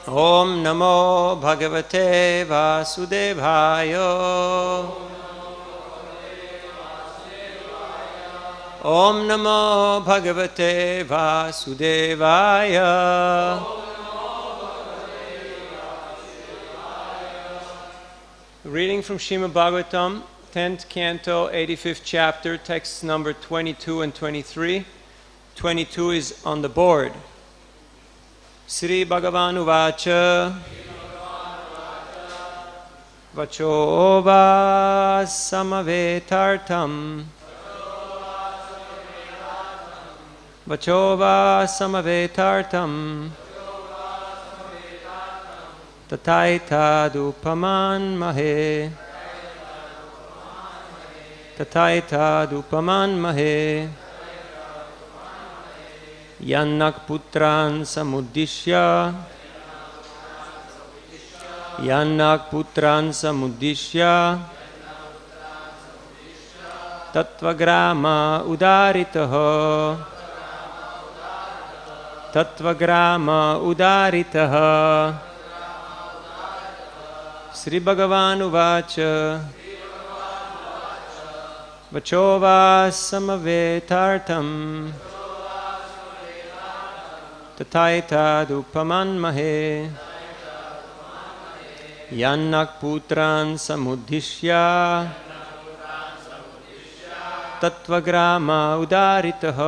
Om Namo Bhagavate Vasudevaya. Om Namo Bhagavate Vasudevaya. Reading from śrī-bhagavān, 10th canto, 85th chapter, texts number 22 and 23. 22 is on the board. śrī-bhagavān uvāca. Vaco samavetārthaṁ. Vaco samavetārthaṁ. Tātaitad upamanmahe. Tātaitad upamanmahe. Yannak putrān samuddiśya. Yannak putrān samuddiśya. Tattva-grāma udāhṛtaḥ. Tattva-grāma udāhṛtaḥ. śrī-bhagavān uvāca. Vaco samavetārthaṁ. Tātaitad upamanmahe. Yannak putrān samuddiśya. Tattva-grāma udāhṛtaḥ.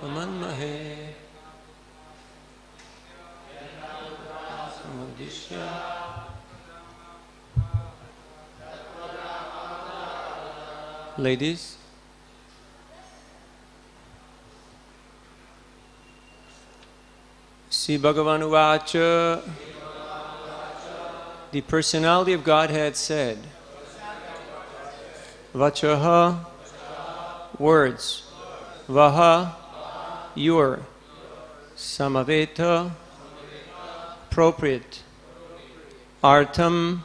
Upamanmahe. Samuddiśya. Ladies, śrī-bhagavān uvāca. The Personality of Godhead said, vacaḥ, words, vacaḥ, your, samaveta, appropriate, artham,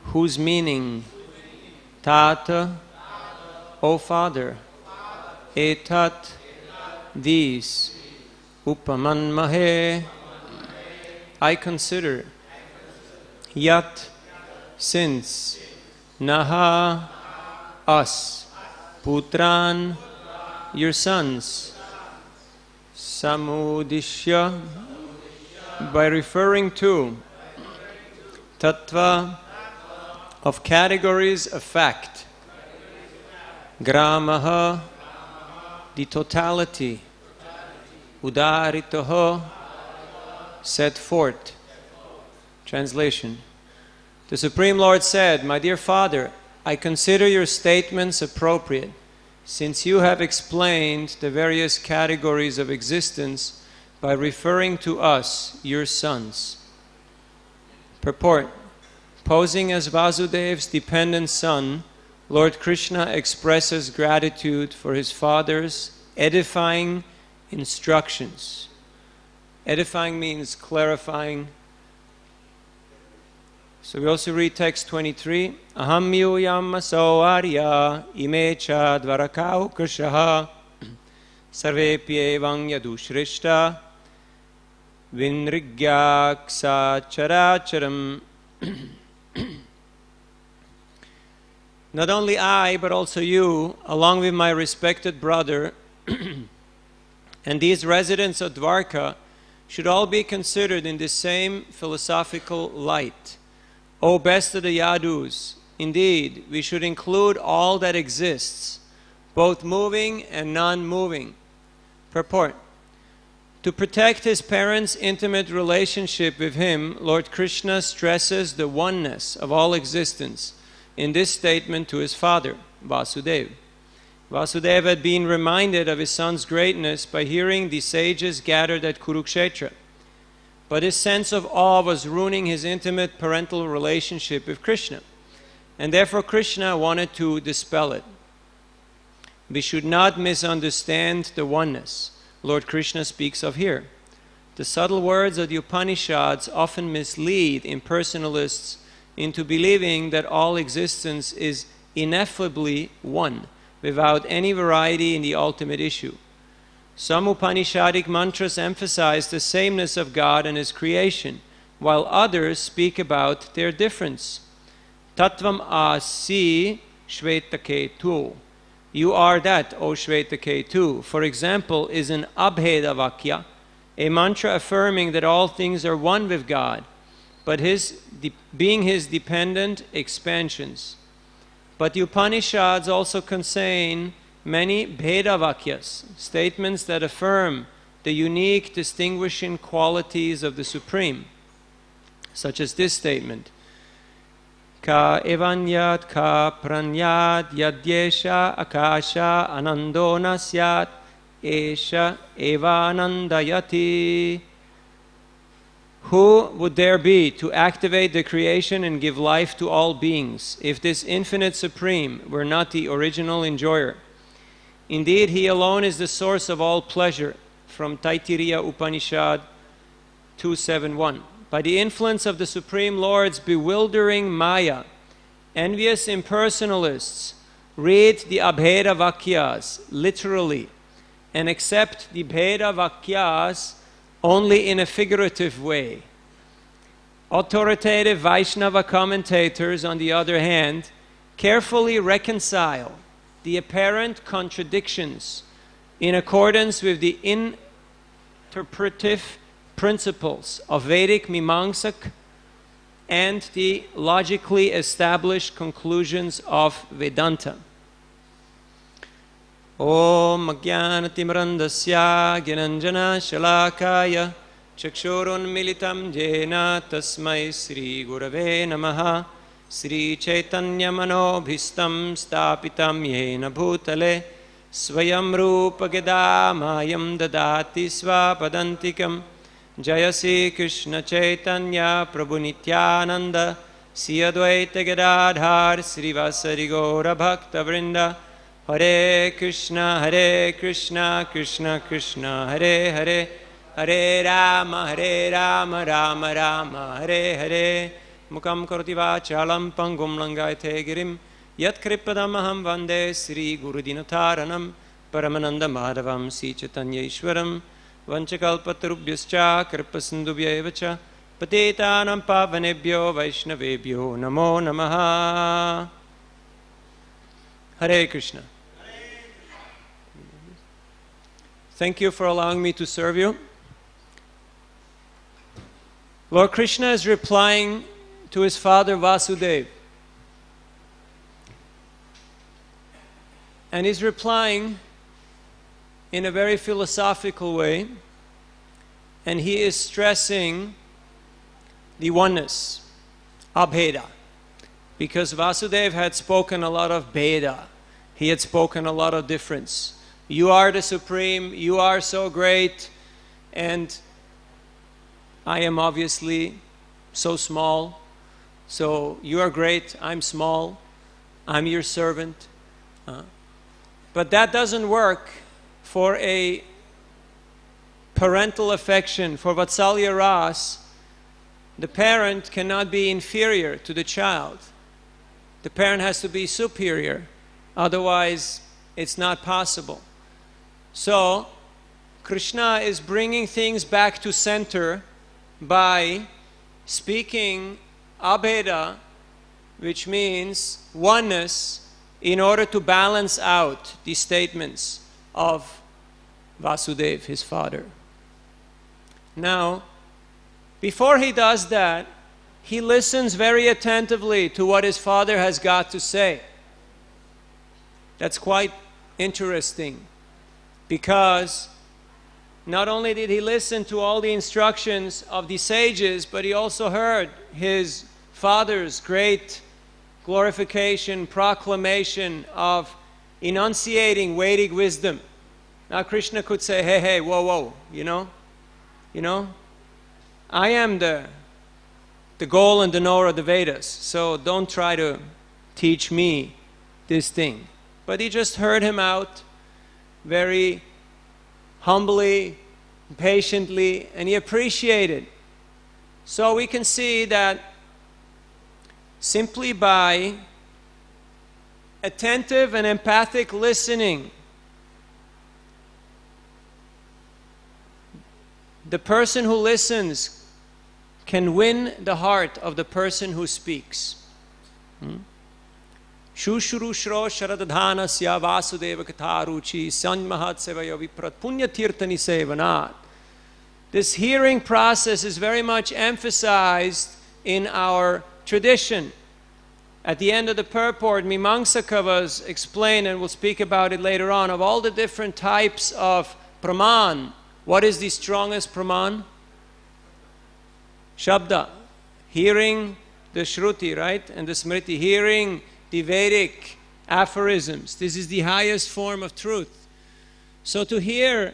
whose meaning, tāta, O Father, etat, these, upamanmahe, I consider, yat, since, naha, us, putrān, your sons, samuddiśya, by referring to tattva, of categories of fact, grāmaḥ, the totality, udāhṛtaḥ, set forth. Translation. The Supreme Lord said, my dear Father, I consider your statements appropriate, since you have explained the various categories of existence by referring to us, your sons. Purport. Posing as Vasudev's dependent son, Lord Krishna expresses gratitude for his father's edifying instructions. Edifying means clarifying. So we also read text 23. Aham yuyam aso arya imecha dvarakau krishaha sarvepi evang yadushrishta vinrigyaksa characharam. Not only I, but also you, along with my respected brother, and these residents of Dwarka, should all be considered in the same philosophical light. O best of the Yadus, indeed, we should include all that exists, both moving and non-moving. Purport. To protect his parents' intimate relationship with him, Lord Krishna stresses the oneness of all existence in this statement to his father, Vasudeva. Vasudeva had been reminded of his son's greatness by hearing the sages gathered at Kurukshetra. But his sense of awe was ruining his intimate parental relationship with Krishna. And therefore Krishna wanted to dispel it. We should not misunderstand the oneness Lord Krishna speaks of here. The subtle words of the Upanishads often mislead impersonalists into believing that all existence is ineffably one, without any variety in the ultimate issue. Some Upanishadic mantras emphasize the sameness of God and His creation, while others speak about their difference. Tattvam-asi śrī-bhagavān. You are that, O śrī-bhagavān, for example, is an abheda vakya, a mantra affirming that all things are one with God, but being His dependent expansions. But the Upanishads also contain many bheda vakyas, statements that affirm the unique distinguishing qualities of the Supreme, such as this statement: Ka evanyat ka pranyat yadyesha akasha anando nasyat esha evanandayati. Who would there be to activate the creation and give life to all beings if this infinite Supreme were not the original enjoyer? Indeed, He alone is the source of all pleasure, from Taittiriya Upanishad 271. By the influence of the Supreme Lord's bewildering Maya, envious impersonalists read the Abheda Vakyas literally and accept the Bheda Vakyas only in a figurative way. Authoritative Vaishnava commentators, on the other hand, carefully reconcile the apparent contradictions in accordance with the interpretive principles of Vedic Mimamsak and the logically established conclusions of Vedanta. Om Ajnanatimrandasya Gyananjana Shalakaya Chakshurunmilitam Jena Tasmai Sri Gurave Namaha Sri Chaitanya Manobhistam Stapitam Yena Bhutale Swayam Rupa Gedamayam Dadati Svapadantikam Jayasi Krishna Chaitanya Prabhu Nityananda Sri Advaita Gadadhar Srivasari Gaura Bhakta Vrinda Hare Krishna Krishna Krishna Hare Hare Hare Rama Rama Rama Hare Hare Mukam karoti vachalam pangum langayate girim Yat kripadamaham vande Sri Guru Dinataranam Paramananda Madhavam Sri Chaitanya Ishwaram Vanchakalpatarubhyascha Kripasindubhya evacha Patitanam pavanebhyo Vaishnavebhyo Namo Namaha. Hare Krishna. Thank you for allowing me to serve you. Lord Krishna is replying to his father Vasudeva. And he's replying in a very philosophical way, and he is stressing the oneness, abheda, because Vasudeva had spoken a lot of bheda. He had spoken a lot of difference. You are the Supreme, you are so great, and I am obviously so small. So you are great, I'm small, I'm your servant. But that doesn't work for a parental affection, for Vatsalya Ras. The parent cannot be inferior to the child. The parent has to be superior, otherwise it's not possible. So Krishna is bringing things back to center by speaking abheda, which means oneness, in order to balance out the statements of Vasudeva, his father. Now, before he does that, he listens very attentively to what his father has got to say. That's quite interesting, because not only did he listen to all the instructions of the sages, but he also heard his father's great glorification, proclamation of enunciating Vedic wisdom. Now Krishna could say, hey, hey, whoa, whoa, you know, I am the goal and the knower of the Vedas, so don't try to teach me this thing. But he just heard him out very humbly, patiently, and he appreciated. So we can see that simply by attentive and empathic listening, the person who listens can win the heart of the person who speaks. Shushurushro sharadadhanasya vasudeva katharuchi sanmahat sevaya viprat punyatirtani sevanat. This hearing process is very much emphasized in our tradition. At the end of the purport, Mimamsakavas explain, and we'll speak about it later on, of all the different types of praman. What is the strongest praman? Shabda. Hearing the Shruti, right? And the Smriti. Hearing the Vedic aphorisms. This is the highest form of truth. So to hear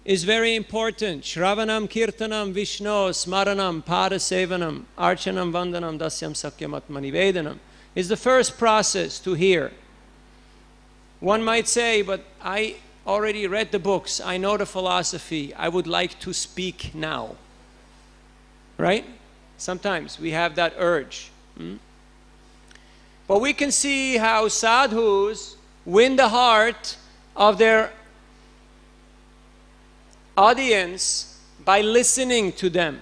is very important. Shravanam, Kirtanam, Vishnu, Smaranam, Padasevanam, Archanam, Vandanam, Dasyam, Sakyam, Atmanivedanam is the first process to hear. One might say, but I already read the books, I know the philosophy, I would like to speak now. Right? Sometimes we have that urge. But we can see how sadhus win the heart of their audience by listening to them.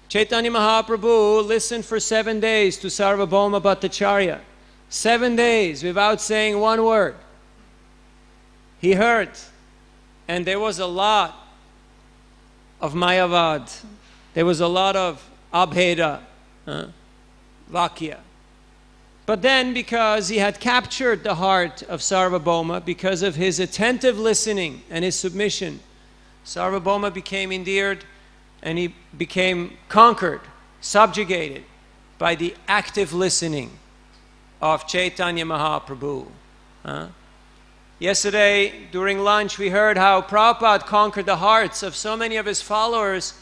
Chaitanya Mahaprabhu listened for 7 days to Sarvabhauma Bhattacharya. 7 days without saying one word. He heard, and there was a lot of mayavad. There was a lot of abheda, vakya. But then, because he had captured the heart of Sarvabhauma, because of his attentive listening and his submission, Sarvabhauma became endeared and he became conquered, subjugated by the active listening of Chaitanya Mahaprabhu. Yesterday, during lunch, we heard how Prabhupada conquered the hearts of so many of his followers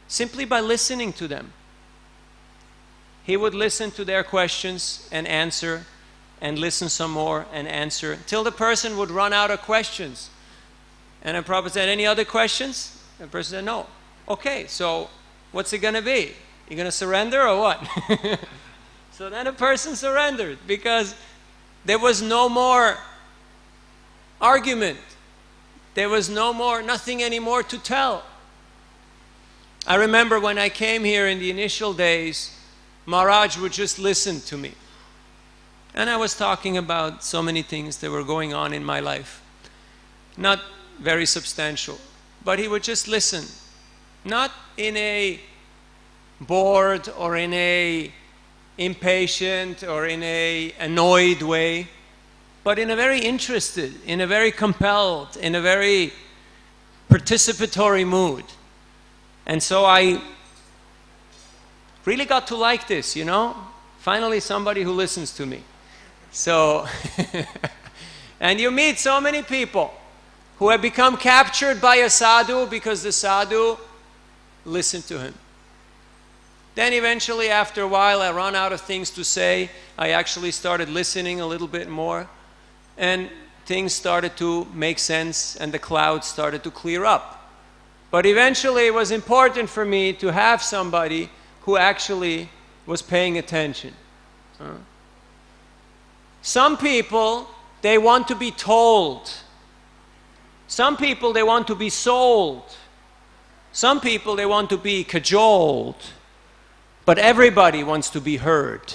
simply by listening to them. He would listen to their questions and answer, and listen some more and answer, till the person would run out of questions. And then Prabhupada said, any other questions? And the person said, no. Okay, so what's it going to be? You going to surrender or what? So then a person surrendered, because there was no more argument. There was nothing anymore to tell. I remember when I came here in the initial days, Maharaj would just listen to me. And I was talking about so many things that were going on in my life. Not very substantial, but he would just listen. Not in a bored or in a impatient or in a annoyed way, but in a very interested, in a very compelled, in a very participatory mood. And so I really got to like this, you know? Finally somebody who listens to me. So, and you meet so many people who have become captured by a sadhu because the sadhu listened to him. Then eventually, after a while, I ran out of things to say. I actually started listening a little bit more, and things started to make sense, and the clouds started to clear up. But eventually, it was important for me to have somebody who actually was paying attention. Some people, they want to be told. Some people, they want to be sold. Some people, they want to be cajoled. But everybody wants to be heard.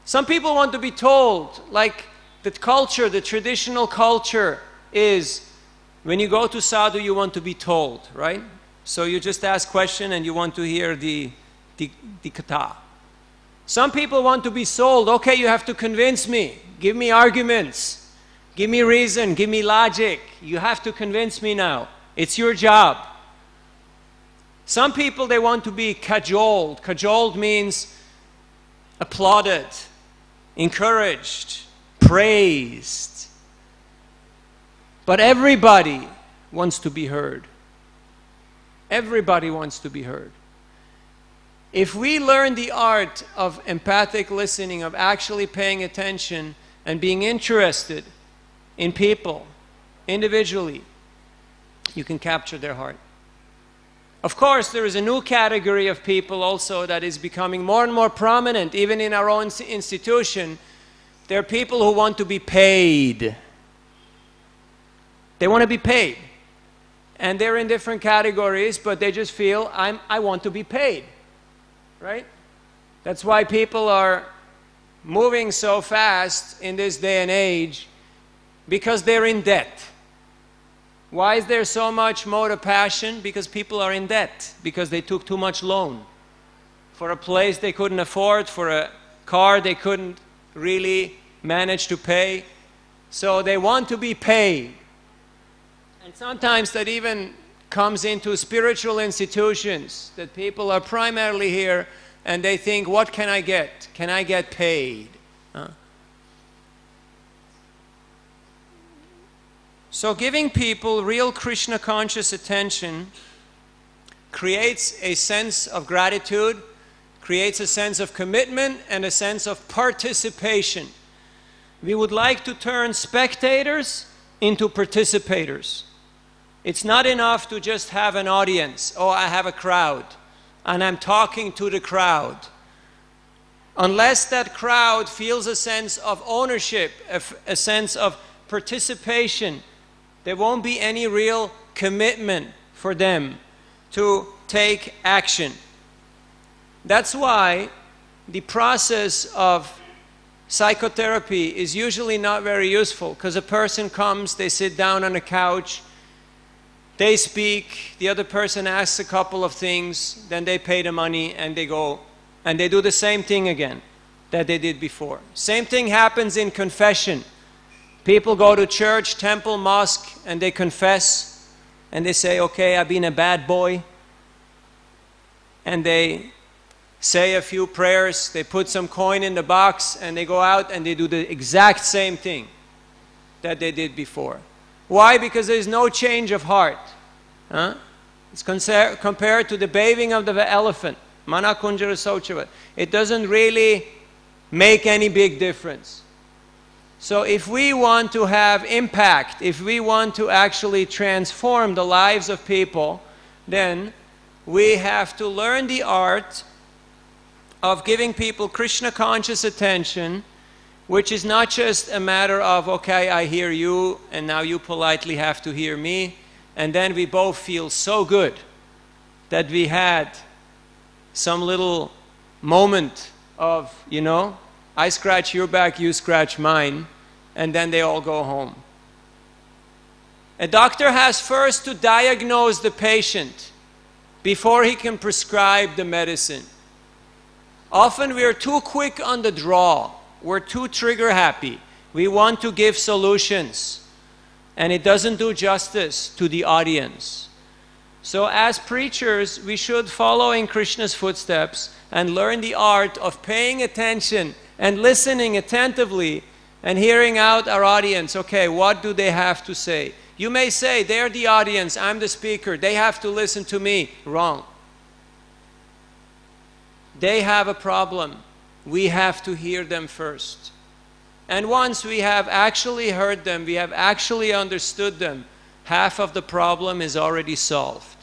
Some people want to be told, like the culture, the traditional culture is, when you go to sadhu, you want to be told, right? So you just ask question and you want to hear the katha. Some people want to be sold. Okay, you have to convince me. Give me arguments. Give me reason. Give me logic. You have to convince me now. It's your job. Some people, they want to be cajoled. Cajoled means applauded, encouraged, praised. But everybody wants to be heard. Everybody wants to be heard. If we learn the art of empathic listening, of actually paying attention and being interested in people individually, you can capture their heart. Of course, there is a new category of people also that is becoming more and more prominent, even in our own institution. There are people who want to be paid. They want to be paid. And they're in different categories, but they just feel, I want to be paid. Right? That's why people are moving so fast in this day and age, because they're in debt. Why is there so much mode of passion? Because people are in debt, because they took too much loan for a place they couldn't afford, for a car they couldn't really manage to pay. So they want to be paid. And sometimes that even comes into spiritual institutions, that people are primarily here and they think, what can I get? Can I get paid? So giving people real Krishna conscious attention creates a sense of gratitude, creates a sense of commitment, and a sense of participation. We would like to turn spectators into participators. It's not enough to just have an audience. Oh, I have a crowd, and I'm talking to the crowd. Unless that crowd feels a sense of ownership, a sense of participation, there won't be any real commitment for them to take action. That's why the process of psychotherapy is usually not very useful, because a person comes, they sit down on a couch, they speak, the other person asks a couple of things, then they pay the money and they go and they do the same thing again that they did before. Same thing happens in confession. People go to church, temple, mosque, and they confess and they say, okay, I've been a bad boy. And they say a few prayers, they put some coin in the box, and they go out and they do the exact same thing that they did before. Why? Because there is no change of heart. It's compared to the bathing of the elephant. Mana kunjara sauchava. It doesn't really make any big difference. So if we want to have impact, if we want to actually transform the lives of people, then we have to learn the art of giving people Krishna conscious attention, which is not just a matter of, okay, I hear you, and now you politely have to hear me, and then we both feel so good that we had some little moment of, you know, I scratch your back, you scratch mine, and then they all go home. A doctor has first to diagnose the patient before he can prescribe the medicine. Often we are too quick on the draw. We're too trigger happy. We want to give solutions, and it doesn't do justice to the audience. So as preachers, we should follow in Krishna's footsteps and learn the art of paying attention and listening attentively and hearing out our audience. Okay, what do they have to say? You may say, they're the audience, I'm the speaker, they have to listen to me. Wrong. They have a problem. We have to hear them first. And once we have actually heard them, we have actually understood them, half of the problem is already solved.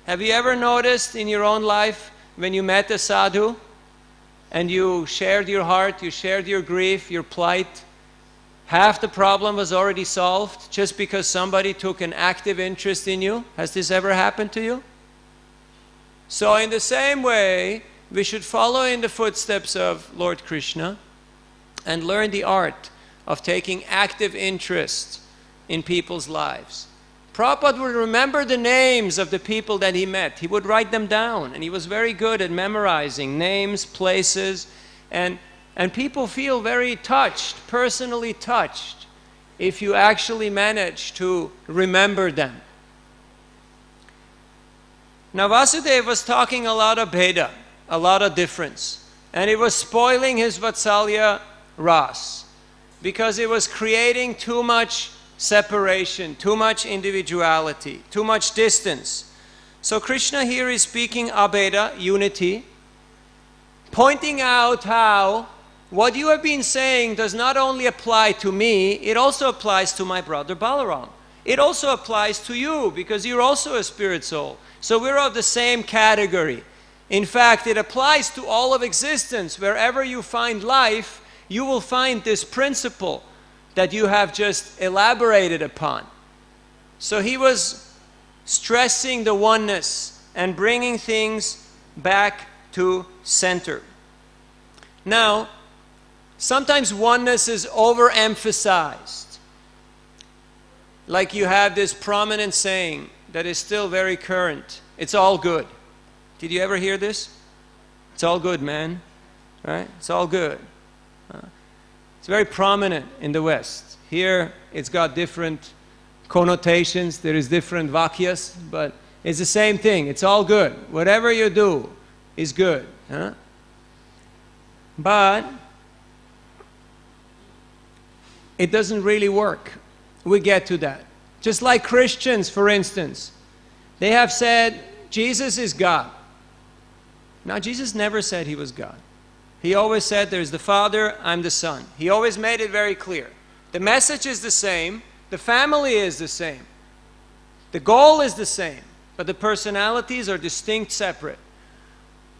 Have you ever noticed in your own life when you met a sadhu and you shared your heart, you shared your grief, your plight, half the problem was already solved just because somebody took an active interest in you? Has this ever happened to you? So in the same way, we should follow in the footsteps of Lord Krishna and learn the art of taking active interest in people's lives. Prabhupada would remember the names of the people that he met. He would write them down, and he was very good at memorizing names, places, and people feel very touched, personally touched, if you actually manage to remember them. Now Vasudeva was talking a lot of Bheda, a lot of difference. And it was spoiling his Vatsalya Ras, because it was creating too much separation, too much individuality, too much distance. So Krishna here is speaking Abheda, unity, pointing out how what you have been saying does not only apply to me, it also applies to my brother Balaram. It also applies to you, because you're also a spirit soul. So we're of the same category. In fact, it applies to all of existence. Wherever you find life, you will find this principle that you have just elaborated upon. So he was stressing the oneness and bringing things back to center. Now, sometimes oneness is overemphasized. Like you have this prominent saying that is still very current. It's all good. Did you ever hear this? It's all good, man. Right? It's all good. It's very prominent in the West. Here, it's got different connotations. There is different vakyas, but it's the same thing. It's all good. Whatever you do is good. But it doesn't really work. We get to that. Just like Christians, for instance. They have said, Jesus is God. Now, Jesus never said he was God. He always said, there's the Father, I'm the Son. He always made it very clear. The message is the same. The family is the same. The goal is the same. But the personalities are distinct, separate.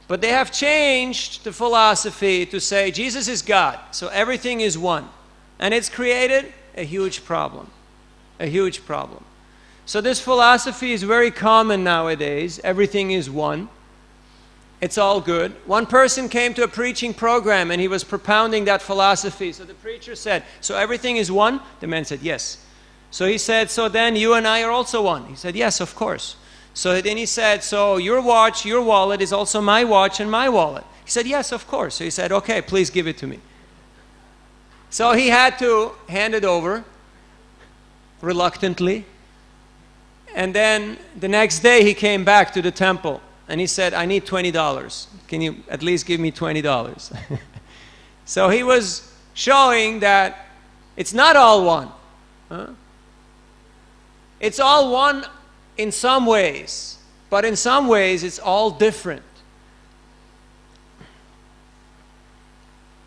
But they have changed the philosophy to say, Jesus is God, so everything is one. And it's created a huge problem. A huge problem. So this philosophy is very common nowadays. Everything is one. It's all good. One person came to a preaching program and he was propounding that philosophy. So the preacher said, so everything is one? The man said, yes. So he said, so then you and I are also one? He said, yes, of course. So then he said, so your watch, your wallet is also my watch and my wallet. He said, yes, of course. So he said, okay, please give it to me. So he had to hand it over, reluctantly. And then the next day he came back to the temple. And he said, I need $20. Can you at least give me $20? So he was showing that it's not all one. It's all one in some ways, but in some ways it's all different.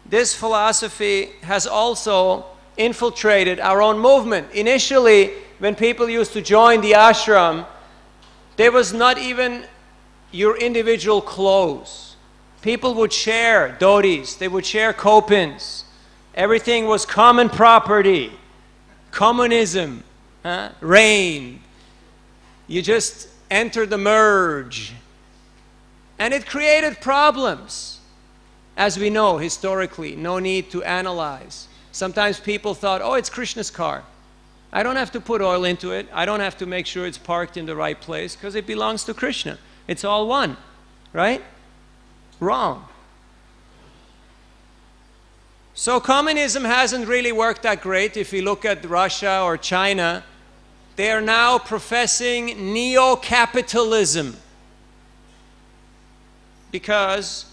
This philosophy has also infiltrated our own movement. Initially, when people used to join the ashram, there was not even your individual clothes. People would share dhotis, they would share kopins. Everything was common property. Communism reigned. You just enter the merge. And it created problems. As we know historically, no need to analyze. Sometimes people thought, oh, it's Krishna's car. I don't have to put oil into it. I don't have to make sure it's parked in the right place because it belongs to Krishna. It's all one, right? Wrong. So communism hasn't really worked that great. If you look at Russia or China, they are now professing neo-capitalism because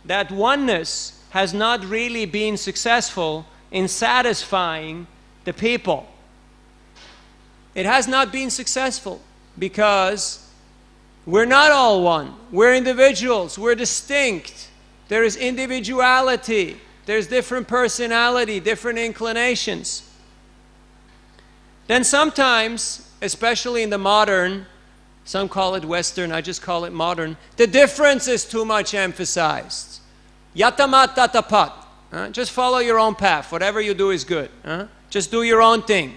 that oneness has not really been successful in satisfying the people. It has not been successful because we're not all one. We're individuals. We're distinct. There is individuality. There's different personality, different inclinations. Then sometimes, especially in the modern, some call it Western, I just call it modern, the difference is too much emphasized. Yatamat tatapat. Just follow your own path. Whatever you do is good. Just do your own thing.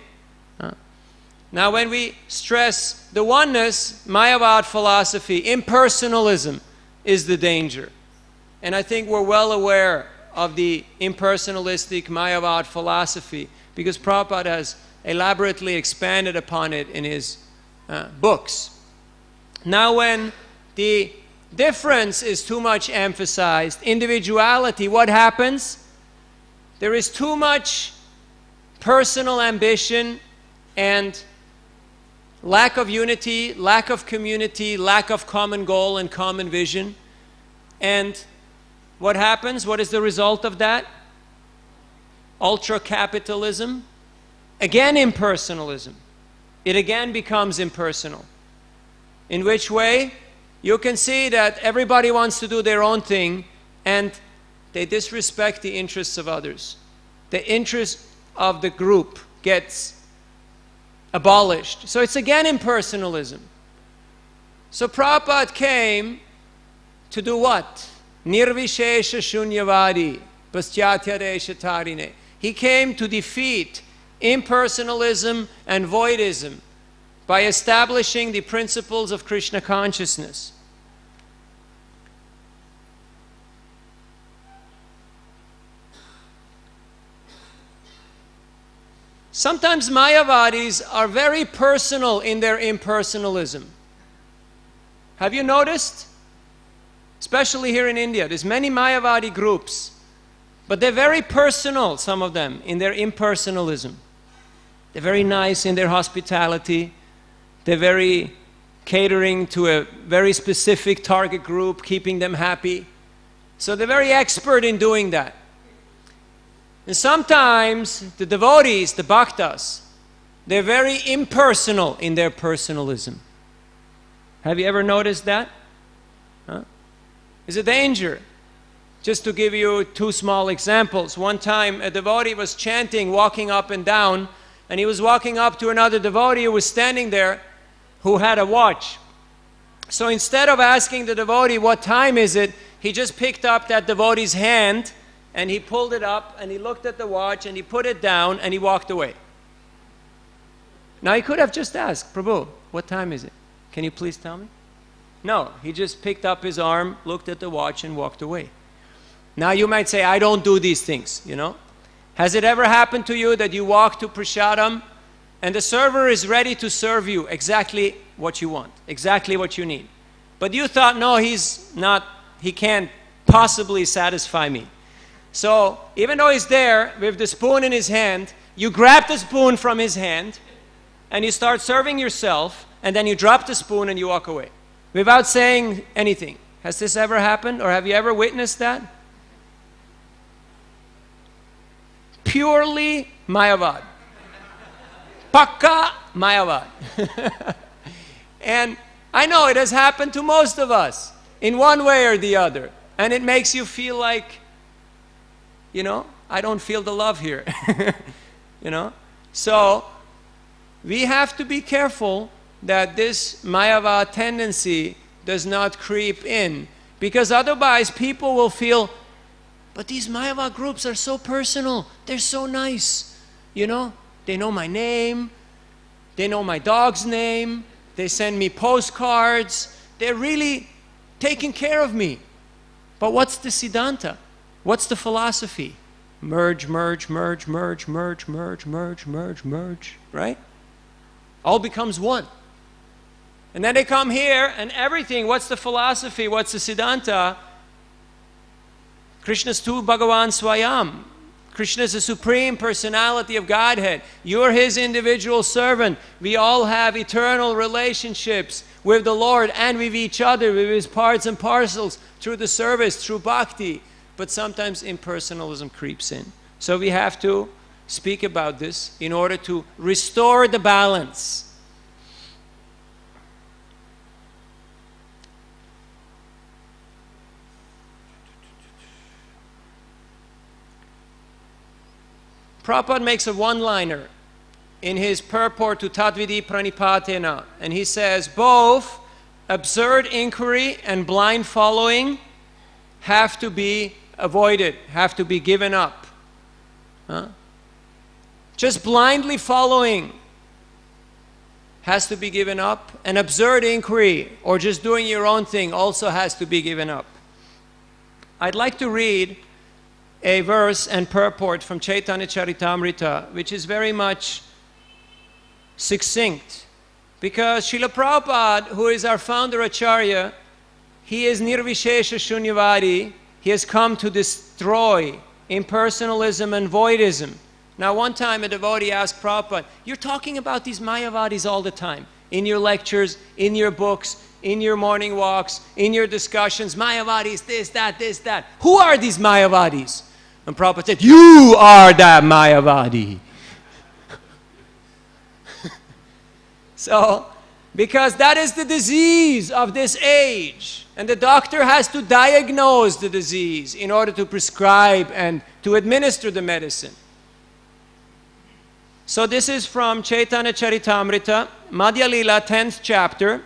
Now when we stress the oneness, Mayavad philosophy, impersonalism is the danger. And I think we're well aware of the impersonalistic Mayavad philosophy because Prabhupada has elaborately expanded upon it in his books. Now when the difference is too much emphasized, individuality, what happens? There is too much personal ambition and lack of unity, lack of community, lack of common goal and common vision. And what happens? What is the result of that? Ultra-capitalism. Again, impersonalism. It again becomes impersonal. In which way? You can see that everybody wants to do their own thing and they disrespect the interests of others. The interest of the group gets abolished. So it's again impersonalism. So Prabhupada came to do what? Nirvishesha shunyavadi paschatyaresha tarine. He came to defeat impersonalism and voidism by establishing the principles of Krishna consciousness. Sometimes Mayavadis are very personal in their impersonalism. Have you noticed? Especially here in India, there's many Mayavadi groups, but they're very personal, some of them, in their impersonalism. They're very nice in their hospitality. They're very catering to a very specific target group, keeping them happy. So they're very expert in doing that. And sometimes the devotees, the bhaktas, they're very impersonal in their personalism. Have you ever noticed that? Huh? It's a danger. Just to give you two small examples. One time a devotee was chanting, walking up and down, and he was walking up to another devotee who was standing there who had a watch. So instead of asking the devotee, what time is it, he just picked up that devotee's hand and he pulled it up and he looked at the watch and he put it down and he walked away. Now he could have just asked, Prabhu, what time is it? Can you please tell me? No, he just picked up his arm, looked at the watch and walked away. Now you might say, I don't do these things, you know. Has it ever happened to you that you walk to prasadam and the server is ready to serve you exactly what you want, exactly what you need? But you thought, no, he can't possibly satisfy me. So even though he's there with the spoon in his hand, you grab the spoon from his hand and you start serving yourself, and then you drop the spoon and you walk away without saying anything. Has this ever happened, or have you ever witnessed that? Purely Mayavad. Pakka Mayavad. And I know it has happened to most of us in one way or the other. And it makes you feel like, you know, I don't feel the love here. You know? So we have to be careful that this Mayavad tendency does not creep in. Because otherwise people will feel, but these Mayavad groups are so personal. They're so nice. You know, they know my name. They know my dog's name. They send me postcards. They're really taking care of me. But what's the Siddhanta? What's the philosophy? Merge, merge, merge, merge, merge, merge, merge, merge, merge. Right? All becomes one. And then they come here and everything. What's the philosophy? What's the Siddhanta? Krishna's tu Bhagavan Swayam. Krishna is the supreme personality of Godhead. You're his individual servant. We all have eternal relationships with the Lord and with each other, with his parts and parcels, through the service, through bhakti. But sometimes impersonalism creeps in. So we have to speak about this in order to restore the balance. Prabhupada makes a one-liner in his purport to Tadvidi Pranipatena, and he says both absurd inquiry and blind following have to be avoided, have to be given up. Just blindly following has to be given up, and absurd inquiry or just doing your own thing also has to be given up. I'd like to read a verse and purport from Chaitanya Charitamrita, which is very much succinct. Because Srila Prabhupada, who is our founder Acharya, he is Nirvishesha Shunyavadi. He has come to destroy impersonalism and voidism. Now one time a devotee asked Prabhupada, you're talking about these Mayavadis all the time. in your lectures, in your books, in your morning walks, in your discussions, Mayavadis, this, that. Who are these Mayavadis? And Prabhupada said, you are that Mayavadi. So, because that is the disease of this age. And the doctor has to diagnose the disease in order to prescribe and to administer the medicine. So this is from Chaitanya Charitamrita, Madhya Lila, 10th chapter,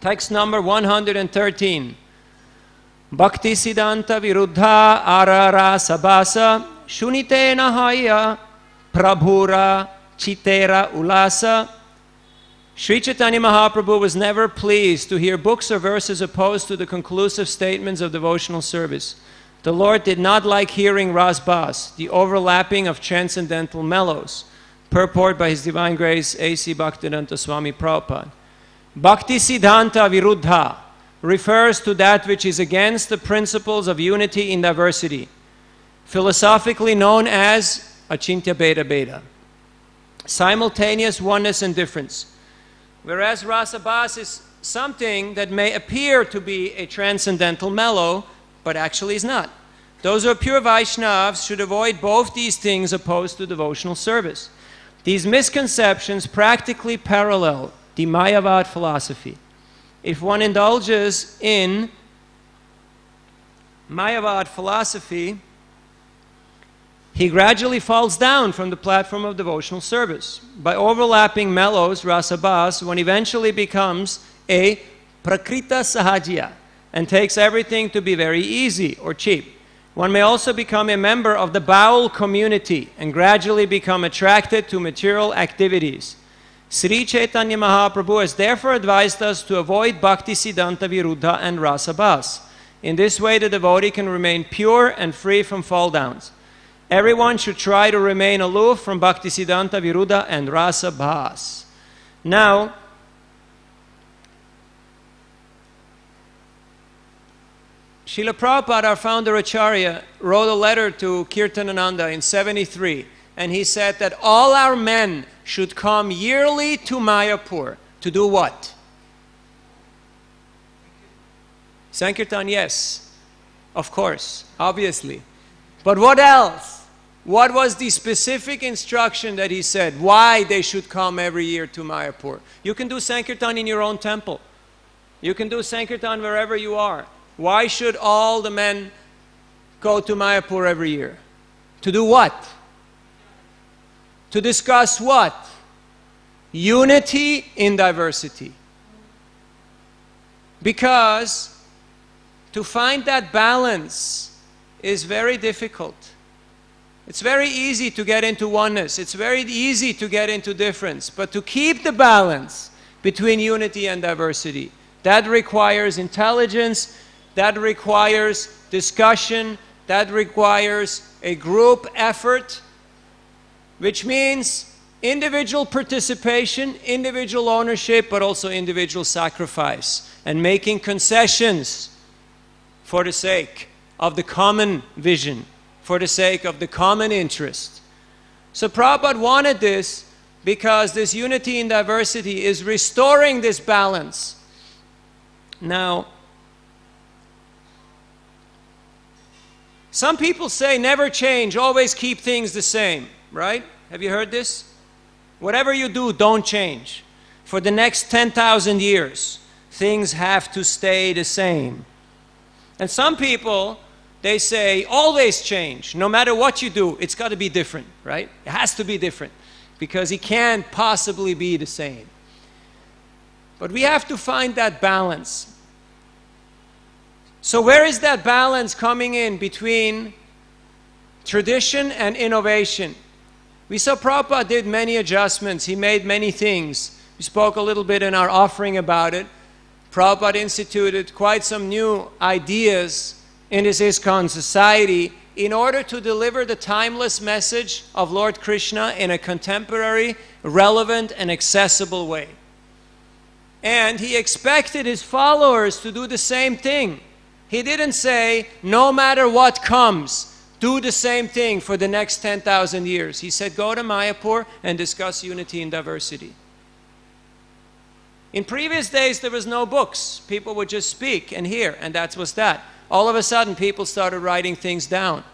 text number 113. Bhakti-siddhanta viruddha arara sabasa shunitena haya prabhura chitera ulasa. Sri Chaitanya Mahaprabhu was never pleased to hear books or verses opposed to the conclusive statements of devotional service. The Lord did not like hearing rasbas, the overlapping of transcendental mellows. Purport by His Divine Grace A.C. Bhaktivedanta Swami Prabhupada. Bhakti Siddhanta Viruddha refers to that which is against the principles of unity in diversity, philosophically known as Achintya Bheda Bheda, simultaneous oneness and difference. Whereas rasabhas is something that may appear to be a transcendental mellow, but actually is not. Those who are pure Vaishnavas should avoid both these things opposed to devotional service. These misconceptions practically parallel the Mayavad philosophy. If one indulges in Mayavad philosophy, he gradually falls down from the platform of devotional service. By overlapping mellows, rasabhas, one eventually becomes a prakrita sahajya and takes everything to be very easy or cheap. One may also become a member of the bowel community and gradually become attracted to material activities. Sri Chaitanya Mahaprabhu has therefore advised us to avoid Bhakti Siddhanta Viruddha and rasabhas. In this way, the devotee can remain pure and free from fall downs. Everyone should try to remain aloof from Bhakti Siddhanta Viruddha and rasabhas. Now, Srila Prabhupada, our founder Acharya, wrote a letter to Kirtanananda in 73, and he said that all our men should come yearly to Mayapur to do what? Sankirtan, yes, of course, obviously. But what else? What was the specific instruction that he said why they should come every year to Mayapur? You can do Sankirtan in your own temple. You can do Sankirtan wherever you are. Why should all the men go to Mayapur every year? To do what? To discuss what? Unity in diversity. Because to find that balance is very difficult. It's very easy to get into oneness. It's very easy to get into difference. But to keep the balance between unity and diversity, that requires intelligence, that requires discussion, that requires a group effort, which means individual participation, individual ownership, but also individual sacrifice, and making concessions for the sake of the common vision, for the sake of the common interest. So Prabhupada wanted this because this unity in diversity is restoring this balance. Now, some people say never change, always keep things the same, right? Have you heard this? Whatever you do, don't change. For the next 10,000 years, things have to stay the same. And some people, they say, always change. No matter what you do, it's got to be different, right? It has to be different because it can't possibly be the same. But we have to find that balance. So where is that balance coming in between tradition and innovation? We saw Prabhupada did many adjustments. He made many things. We spoke a little bit in our offering about it. Prabhupada instituted quite some new ideas in his ISKCON society in order to deliver the timeless message of Lord Krishna in a contemporary, relevant, and accessible way. And he expected his followers to do the same thing. He didn't say, no matter what comes, do the same thing for the next 10,000 years. He said, go to Mayapur and discuss unity in diversity. In previous days, there was no books. People would just speak and hear, and that was that. All of a sudden, people started writing things down.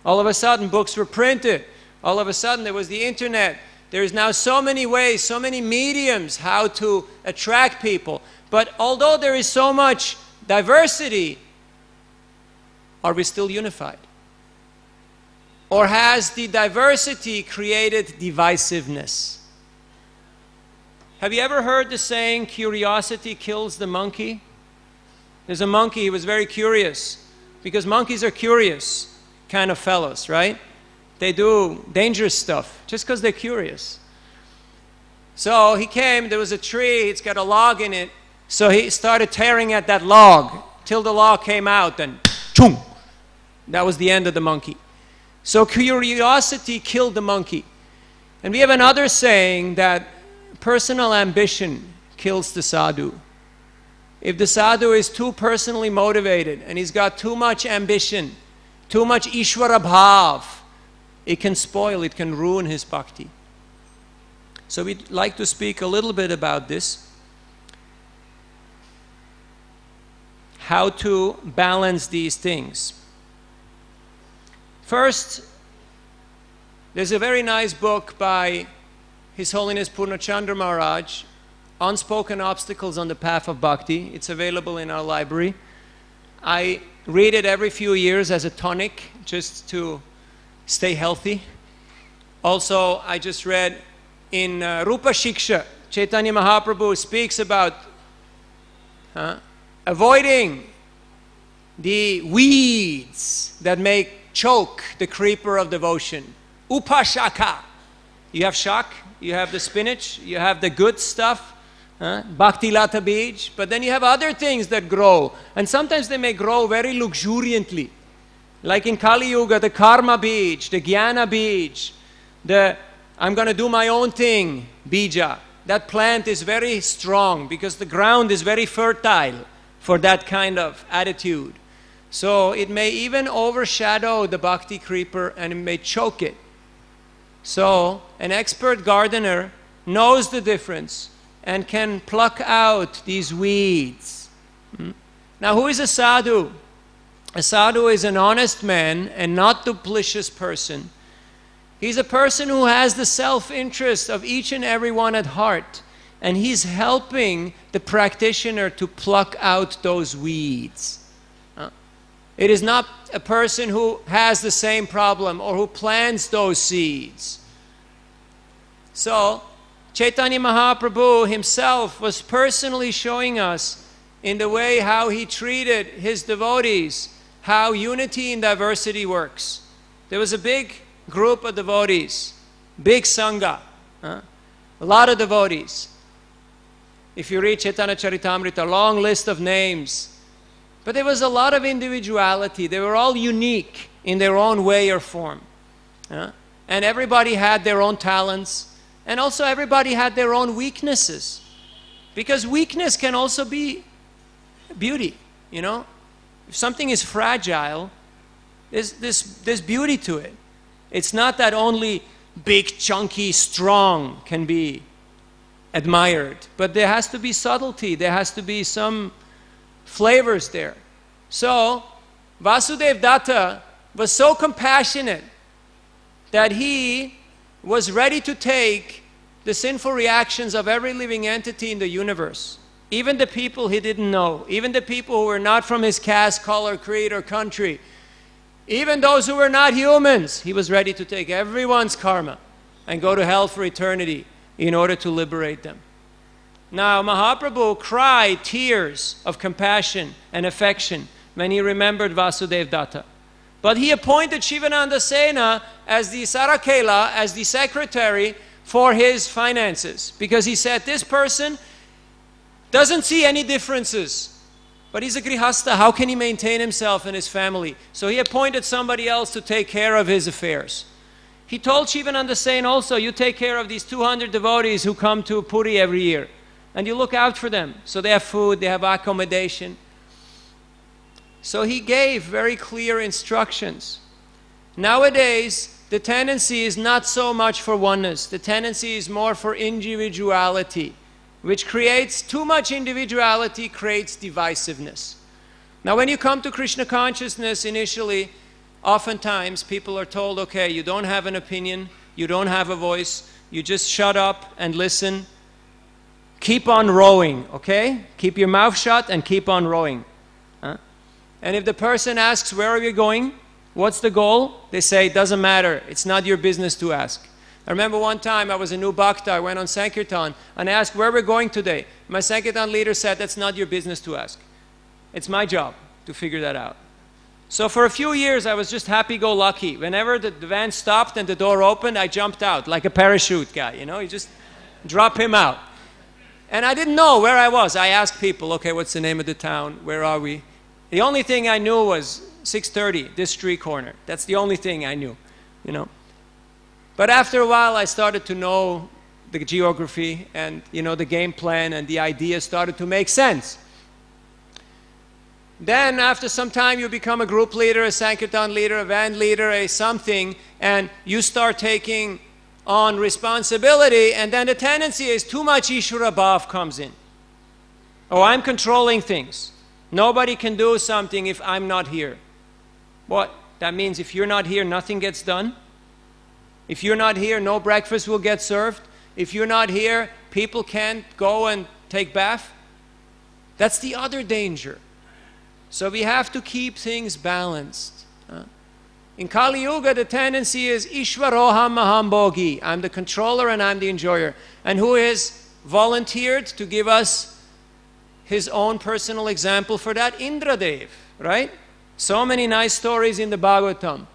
All of a sudden, books were printed. All of a sudden, there was the internet. There is now so many ways, so many mediums how to attract people. But although there is so much diversity, are we still unified? Or has the diversity created divisiveness? Have you ever heard the saying, curiosity kills the monkey? There's a monkey, he was very curious, because monkeys are curious kind of fellows, right? They do dangerous stuff just because they're curious. So he came, there was a tree, it's got a log in it, so he started tearing at that log till the log came out, and choom! That was the end of the monkey. So curiosity killed the monkey. And we have another saying that personal ambition kills the sadhu. If the sadhu is too personally motivated and he's got too much ambition, too much Ishvara bhav, it can spoil, it can ruin his bhakti. So we'd like to speak a little bit about this. How to balance these things. First, there's a very nice book by His Holiness Purnachandra Maharaj, Unspoken Obstacles on the Path of Bhakti. It's available in our library. I read it every few years as a tonic, just to stay healthy. Also, I just read in Rupa Shiksha, Chaitanya Mahaprabhu speaks about avoiding the weeds that make choke the creeper of devotion. Upashaka. You have shak, you have the spinach, you have the good stuff, bhakti lata bij, but then you have other things that grow, and sometimes they may grow very luxuriantly. Like in Kali Yuga, the karma bij, the jnana bij, the I'm going to do my own thing, bija. That plant is very strong because the ground is very fertile for that kind of attitude. So it may even overshadow the bhakti creeper and it may choke it. So an expert gardener knows the difference and can pluck out these weeds. Now, who is a sadhu? A sadhu is an honest man and not duplicitous person. He's a person who has the self-interest of each and every one at heart, and he's helping the practitioner to pluck out those weeds. It is not a person who has the same problem or who plants those seeds. So, Chaitanya Mahaprabhu himself was personally showing us in the way how he treated his devotees, how unity in diversity works. There was a big group of devotees, big sangha, a lot of devotees. If you read Chaitanya Charitamrita, a long list of names. But there was a lot of individuality. They were all unique in their own way or form. And everybody had their own talents. And also everybody had their own weaknesses. Because weakness can also be beauty, you know. If something is fragile, there's beauty to it. It's not that only big, chunky, strong can be admired. But there has to be subtlety. There has to be some flavors there. So, Vasudeva Datta was so compassionate that he was ready to take the sinful reactions of every living entity in the universe, even the people he didn't know, even the people who were not from his caste, color, creed, or country, even those who were not humans. He was ready to take everyone's karma and go to hell for eternity in order to liberate them. Now, Mahaprabhu cried tears of compassion and affection when he remembered Vasudeva Datta. But he appointed Shivananda Sena as the Sarakela, as the secretary for his finances. Because he said, this person doesn't see any differences. But he's a grihasta, how can he maintain himself and his family? So he appointed somebody else to take care of his affairs. He told Shivananda Sena also, you take care of these 200 devotees who come to Puri every year. And you look out for them. So they have food, they have accommodation. So he gave very clear instructions. Nowadays, the tendency is not so much for oneness. The tendency is more for individuality. which creates too much individuality, creates divisiveness. Now when you come to Krishna consciousness initially, oftentimes people are told, okay, you don't have an opinion, you don't have a voice, you just shut up and listen. Keep on rowing, okay? Keep your mouth shut and keep on rowing. And if the person asks, where are you going? What's the goal? They say, it doesn't matter. It's not your business to ask. I remember one time I was a new bhakta, I went on Sankirtan and asked where we're going today. My Sankirtan leader said, that's not your business to ask. It's my job to figure that out. So for a few years I was just happy-go-lucky. Whenever the van stopped and the door opened, I jumped out like a parachute guy, you know, you just drop him out. And I didn't know where I was. I asked people, okay, what's the name of the town? Where are we? The only thing I knew was 630, this street corner. That's the only thing I knew, you know. But after a while, I started to know the geography and, you know, the game plan, and the ideas started to make sense. Then after some time, you become a group leader, a Sankirtan leader, a van leader, a something, and you start taking on responsibility, and then the tendency is too much Ishvara bhav comes in. Oh, I'm controlling things. Nobody can do something if I'm not here. What? That means if you're not here, nothing gets done? If you're not here, no breakfast will get served? If you're not here, people can't go and take bath? That's the other danger. So we have to keep things balanced. In Kali Yuga, the tendency is Ishvaroham Maham Bhogi. I'm the controller and I'm the enjoyer. And who is volunteered to give us his own personal example for that? Indradev, right? So many nice stories in the Bhagavatam.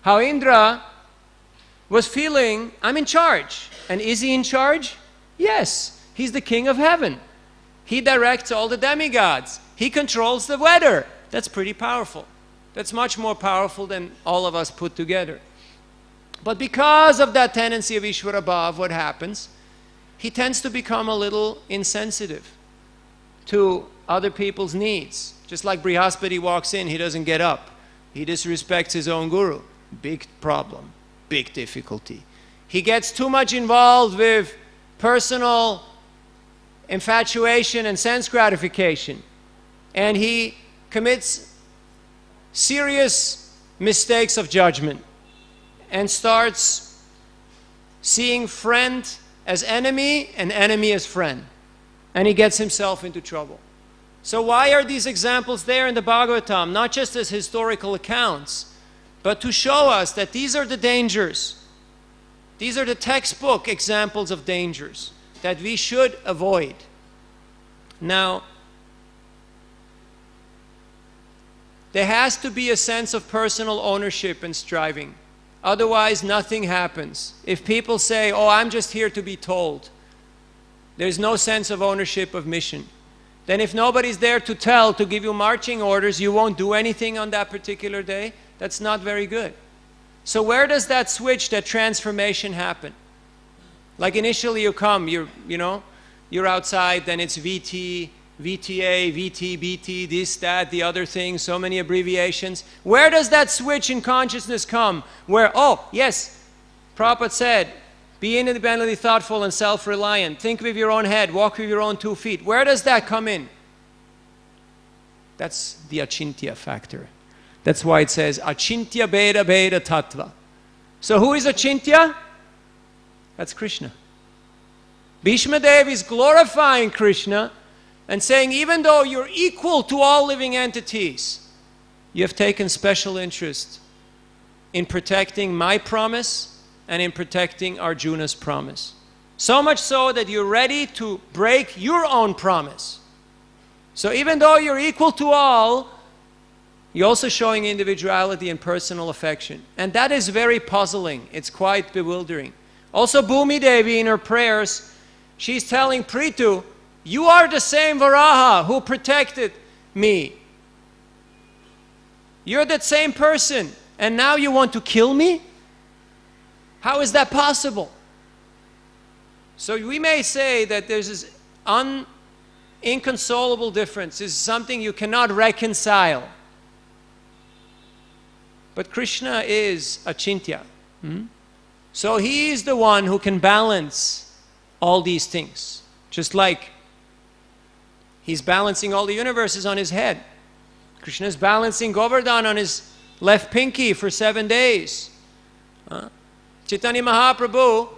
How Indra was feeling, I'm in charge. And is he in charge? Yes. He's the king of heaven. He directs all the demigods. He controls the weather. That's pretty powerful. That's much more powerful than all of us put together. But because of that tendency of Ishvara bhav, what happens? He tends to become a little insensitive to other people's needs. Just like Brihaspati walks in, he doesn't get up. He disrespects his own guru. Big problem, big difficulty. He gets too much involved with personal infatuation and sense gratification. And he commits serious mistakes of judgment and starts seeing friend as enemy and enemy as friend. And he gets himself into trouble. So why are these examples there in the Bhagavatam? Not just as historical accounts, but to show us that these are the dangers. These are the textbook examples of dangers that we should avoid. Now, there has to be a sense of personal ownership and striving. Otherwise, nothing happens. If people say, oh, I'm just here to be told, there's no sense of ownership of mission. Then if nobody's there to tell, to give you marching orders, you won't do anything on that particular day. That's not very good. So where does that switch, that transformation happen? Like initially you come, you're outside, then it's VT, VTA, VT, BT, this, that, the other thing, so many abbreviations. Where does that switch in consciousness come? Where, oh, yes, Prabhupada said, be independently thoughtful and self-reliant. Think with your own head, walk with your own 2 feet. Where does that come in? That's the achintya factor. That's why it says, achintya bheda bheda tattva. So who is achintya? That's Krishna. Bhishma Dev is glorifying Krishna and saying, even though you're equal to all living entities, you have taken special interest in protecting my promise and in protecting Arjuna's promise. So much so that you're ready to break your own promise. So even though you're equal to all, you're also showing individuality and personal affection. And that is very puzzling. It's quite bewildering. Also, Bhumi Devi in her prayers, she's telling Prithu, you are the same Varaha who protected me. You're that same person, and now you want to kill me? How is that possible? So we may say that there's this inconsolable difference. This is something you cannot reconcile. But Krishna is achintya. So he is the one who can balance all these things. Just like he's balancing all the universes on his head. Krishna is balancing Govardhan on his left pinky for 7 days. Chaitanya Mahaprabhu,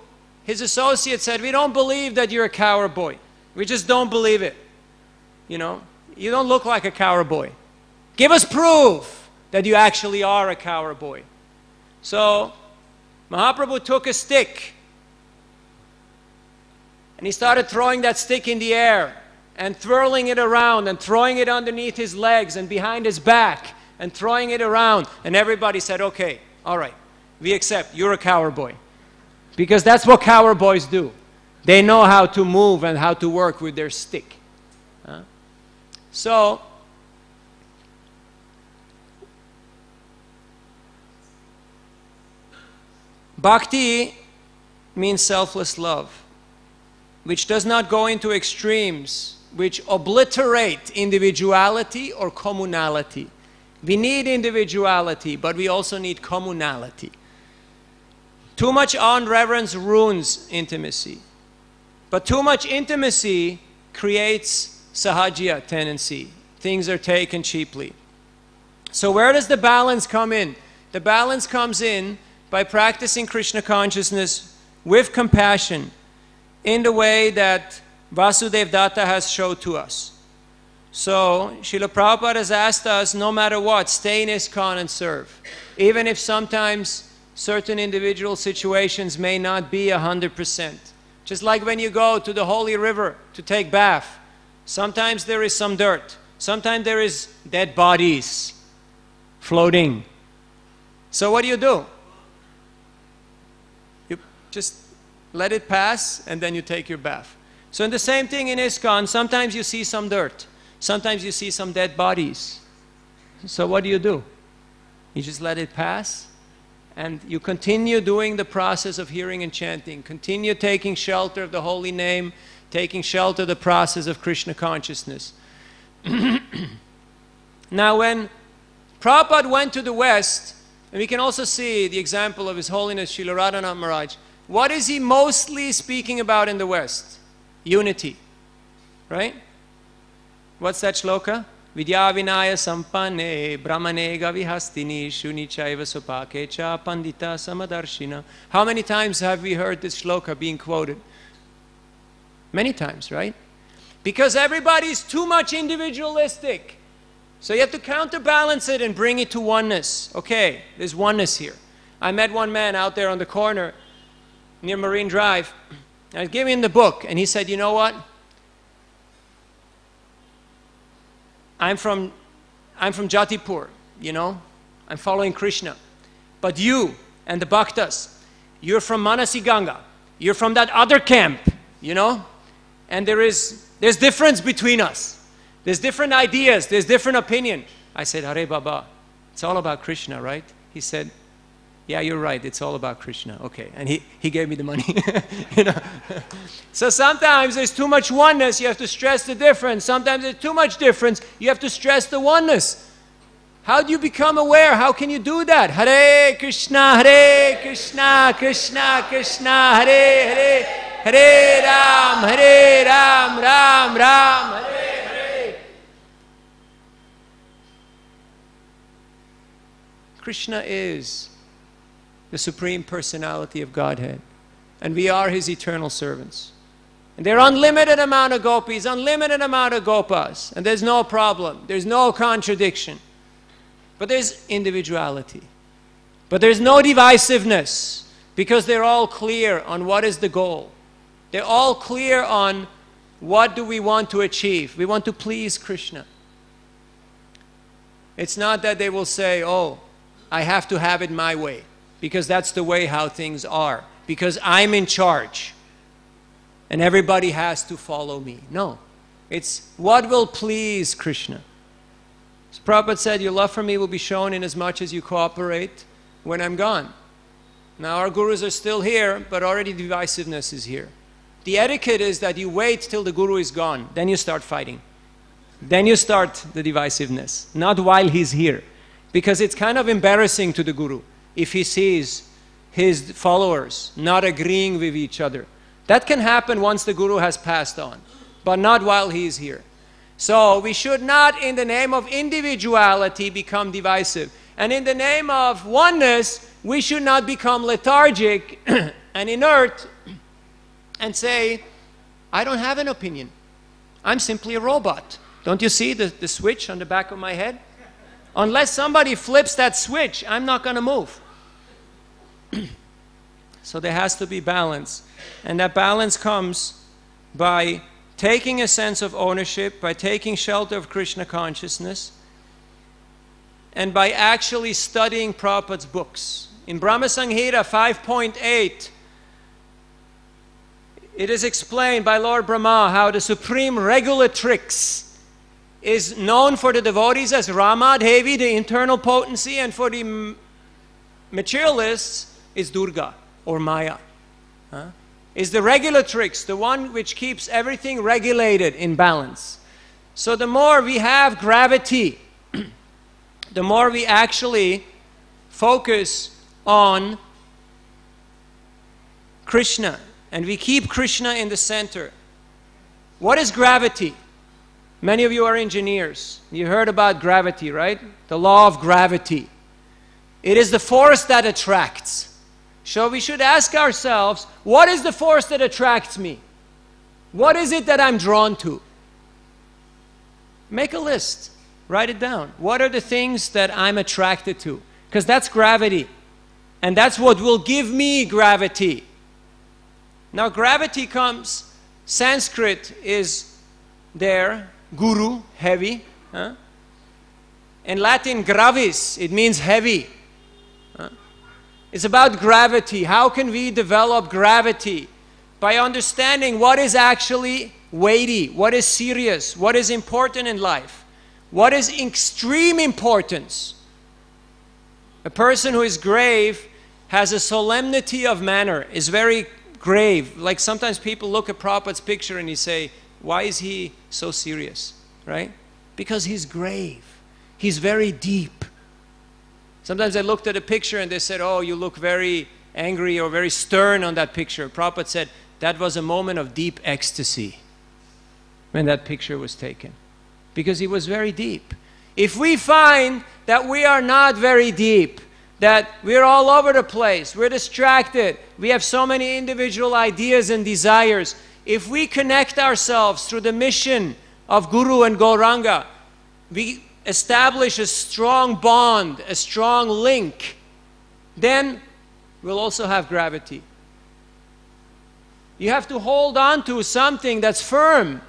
his associate said, we don't believe that you're a coward boy. We just don't believe it. You know, you don't look like a coward boy. Give us proof that you actually are a coward boy. So Mahaprabhu took a stick and he started throwing that stick in the air and twirling it around and throwing it underneath his legs and behind his back and throwing it around. And everybody said, okay, all right, we accept, you're a coward boy. Because that's what coward boys do. They know how to move and how to work with their stick. So, bhakti means selfless love, which does not go into extremes, which obliterate individuality or communality. We need individuality, but we also need communality. Too much reverence ruins intimacy. But too much intimacy creates sahajya tendency. Things are taken cheaply. So where does the balance come in? The balance comes in by practicing Krishna consciousness with compassion in the way that Vasudeva Datta has showed to us. So Srila Prabhupada has asked us, no matter what, stay in ISKCON and serve. Even if sometimes certain individual situations may not be 100%. Just like when you go to the holy river to take bath, sometimes there is some dirt. Sometimes there is dead bodies floating. So what do? You just let it pass and then you take your bath. So in the same thing in ISKCON, sometimes you see some dirt. Sometimes you see some dead bodies. So what do? You just let it pass and you continue doing the process of hearing and chanting. Continue taking shelter of the holy name, taking shelter of the process of Krishna consciousness. Now when Prabhupada went to the West, and we can also see the example of His Holiness Srila Radhanath Maharaj, what is he mostly speaking about in the West? Unity, right? What's that shloka? Vidya vinaya sampanne brahmane gavihastini shunichaiva supake cha pandita samadarshina. How many times have we heard this shloka being quoted? Many times, right? Because everybody's too much individualistic. So you have to counterbalance it and bring it to oneness. Okay, there's oneness here. I met one man out there on the corner near Marine Drive. I was giving him the book, and he said, you know what? I'm from Jatipur, you know? I'm following Krishna. But you and the Bhaktas, you're from Manasi Ganga. You're from that other camp, you know? And there's difference between us. There's different ideas. There's different opinion. I said, Hare Baba, it's all about Krishna, right? He said, yeah, you're right. It's all about Krishna. Okay. And he gave me the money. You know? So sometimes there's too much oneness. You have to stress the difference. Sometimes there's too much difference. You have to stress the oneness. How do you become aware? How can you do that? Hare Krishna, Krishna Krishna, Hare Hare, Hare Ram, Ram Ram, Hare Hare. Krishna is the Supreme Personality of Godhead. And we are His eternal servants. And there are unlimited amount of gopis, unlimited amount of gopas. And there's no problem. There's no contradiction. But there's individuality. But there's no divisiveness. Because they're all clear on what is the goal. They're all clear on what do we want to achieve. We want to please Krishna. It's not that they will say, oh, I have to have it my way. Because that's the way how things are. Because I'm in charge. And everybody has to follow me. No. It's what will please Krishna. As Prabhupada said, your love for me will be shown in as much as you cooperate when I'm gone. Now our gurus are still here, but already divisiveness is here. The etiquette is that you wait till the guru is gone. Then you start fighting. Then you start the divisiveness. Not while he's here. Because it's kind of embarrassing to the guru if he sees his followers not agreeing with each other. That can happen once the guru has passed on. but not while he is here. So we should not, in the name of individuality, become divisive. And in the name of oneness, we should not become lethargic and inert and say, I don't have an opinion. I'm simply a robot. Don't you see the switch on the back of my head? Unless somebody flips that switch, I'm not going to move. So there has to be balance. And that balance comes by taking a sense of ownership, by taking shelter of Krishna consciousness, and by actually studying Prabhupada's books. In Brahma Samhita 5.8, it is explained by Lord Brahma how the supreme regulatrix is known for the devotees as Rama Devi, the internal potency, and for the materialists is Durga or Maya. Is the regulatrix, the one which keeps everything regulated in balance. So the more we have gravity, the more we actually focus on Krishna, and we keep Krishna in the center. What is gravity? Many of you are engineers. You heard about gravity, right? The law of gravity. It is the force that attracts. So we should ask ourselves, what is the force that attracts me? What is it that I'm drawn to? Make a list. Write it down. What are the things that I'm attracted to? Because that's gravity. And that's what will give me gravity. Now gravity comes, Sanskrit is there, guru, heavy. In Latin, gravis, it means heavy. It's about gravity. How can we develop gravity? By understanding what is actually weighty, what is serious, what is important in life, what is extreme importance. A person who is grave has a solemnity of manner, is very grave. Like sometimes people look at Prabhupada's picture and they say, why is he so serious? Right? Because he's grave. He's very deep. Sometimes I looked at a picture and they said, oh, you look very angry or very stern on that picture. Prabhupada said, that was a moment of deep ecstasy when that picture was taken. Because he was very deep. If we find that we are not very deep, that we're all over the place, we're distracted, we have so many individual ideas and desires, if we connect ourselves through the mission of Guru and Gauranga, we establish a strong bond, a strong link, then we'll also have gravity. You have to hold on to something that's firm.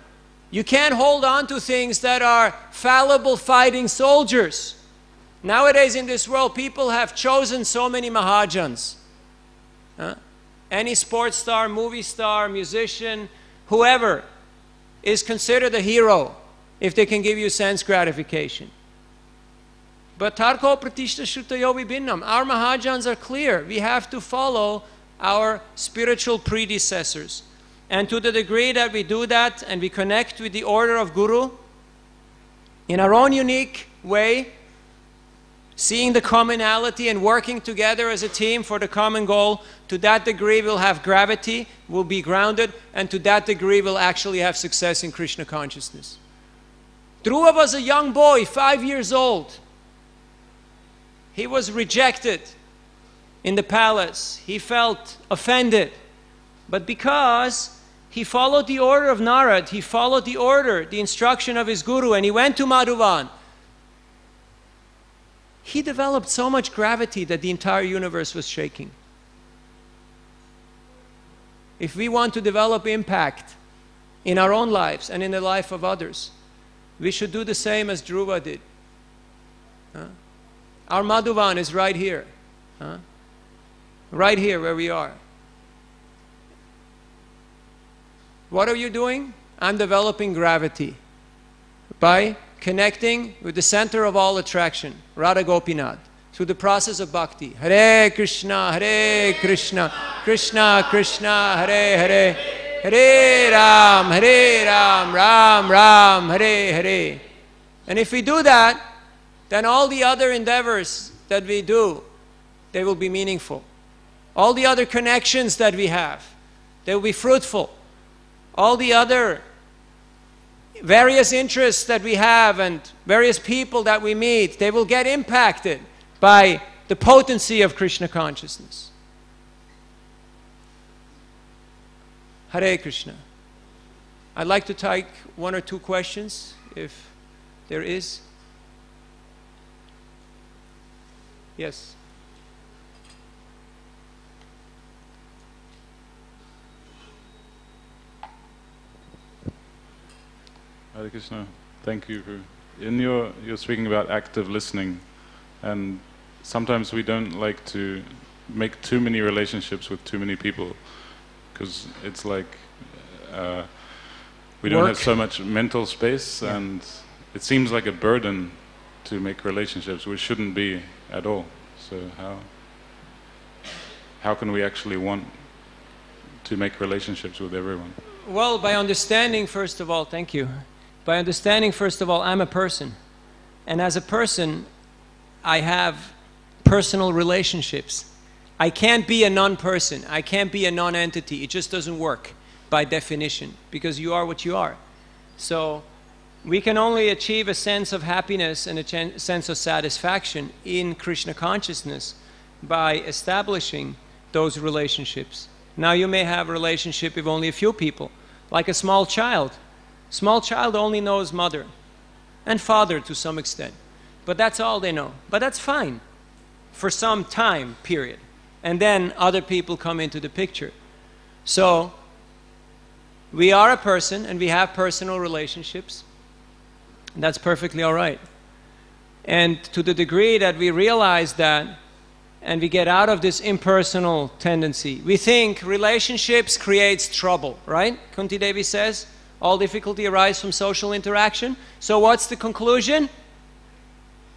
You can't hold on to things that are fallible fighting soldiers. Nowadays in this world, people have chosen so many Mahajans. Any sports star, movie star, musician, whoever is considered a hero if they can give you sense gratification. But tarko pratishta shrutayo vibhinnam. Our Mahajans are clear. We have to follow our spiritual predecessors. And to the degree that we do that and we connect with the order of Guru in our own unique way, seeing the commonality and working together as a team for the common goal, to that degree we'll have gravity, we'll be grounded, and to that degree we'll actually have success in Krishna consciousness. Dhruva was a young boy, 5 years old. He was rejected in the palace. He felt offended. But because he followed the order of Narad, he followed the order, the instruction of his guru, and he went to Madhuvan, he developed so much gravity that the entire universe was shaking. If we want to develop impact in our own lives and in the life of others, we should do the same as Dhruva did. Our Madhuvan is right here. Right here where we are. What are you doing? I'm developing gravity by connecting with the center of all attraction, Radha Gopinath, through the process of bhakti. Hare Krishna, Krishna Krishna, Hare Hare, Hare Ram, Ram Ram, Hare Hare. And if we do that, then all the other endeavors that we do, they will be meaningful. All the other connections that we have, they will be fruitful. All the other various interests that we have and various people that we meet, they will get impacted by the potency of Krishna consciousness. Hare Krishna. I'd like to take one or two questions, if there is. Yes. Hare Krishna, thank you. You're speaking about active listening, and sometimes we don't like to make too many relationships with too many people, because it's like we don't have so much mental space, and it seems like a burden to make relationships, which shouldn't be at all. So how can we actually want to make relationships with everyone? Well, by understanding, first of all, thank you. By understanding, first of all, I'm a person. And as a person, I have personal relationships. I can't be a non-person. I can't be a non-entity. It just doesn't work by definition, because you are what you are. So we can only achieve a sense of happiness and a sense of satisfaction in Krishna consciousness by establishing those relationships. Now you may have a relationship with only a few people, like a small child. Small child only knows mother and father to some extent, but that's all they know. But that's fine for some time period, and then other people come into the picture. So we are a person and we have personal relationships. That's perfectly all right. And to the degree that we realize that and we get out of this impersonal tendency, we think relationships creates trouble, right? Kunti Devi says all difficulty arises from social interaction. So what's the conclusion?